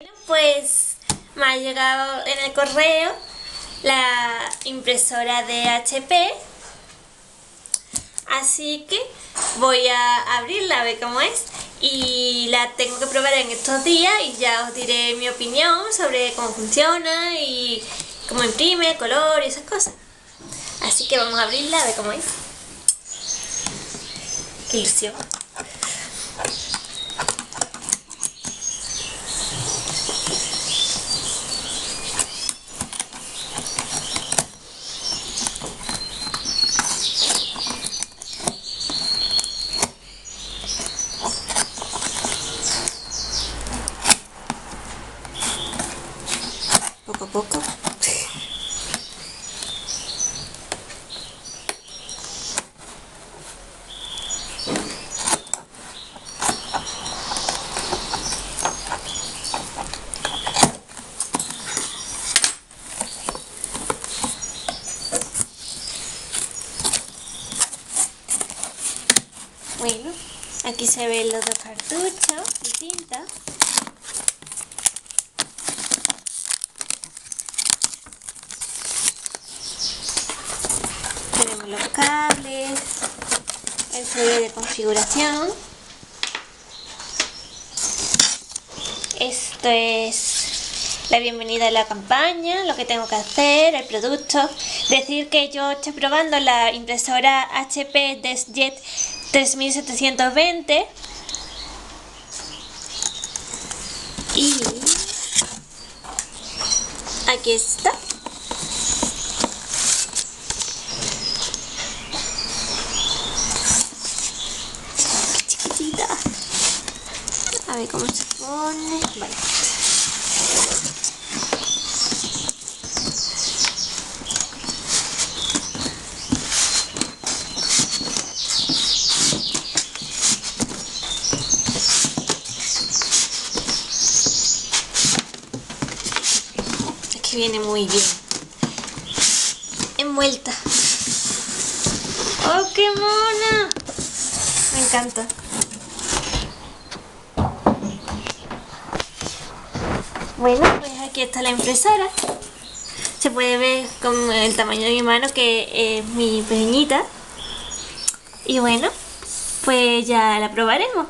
Bueno, pues me ha llegado en el correo la impresora de HP, así que voy a abrirla a ver cómo es, y la tengo que probar en estos días y ya os diré mi opinión sobre cómo funciona y cómo imprime, color y esas cosas. Así que vamos a abrirla a ver cómo es. Qué ilusión. Poco a poco. Bueno, aquí se ven los dos cartuchos de tinta. Tenemos los cables, el CD de configuración. Esto es la bienvenida a la campaña, lo que tengo que hacer, el producto. Decir que yo estoy probando la impresora HP DeskJet 3720 y aquí está. Qué chiquitita. A ver cómo se pone. Vale. Que viene muy bien envuelta. ¡Oh, qué mona! Me encanta. Bueno, pues aquí está la impresora. Se puede ver con el tamaño de mi mano, que es muy pequeñita. Y bueno, pues ya la probaremos.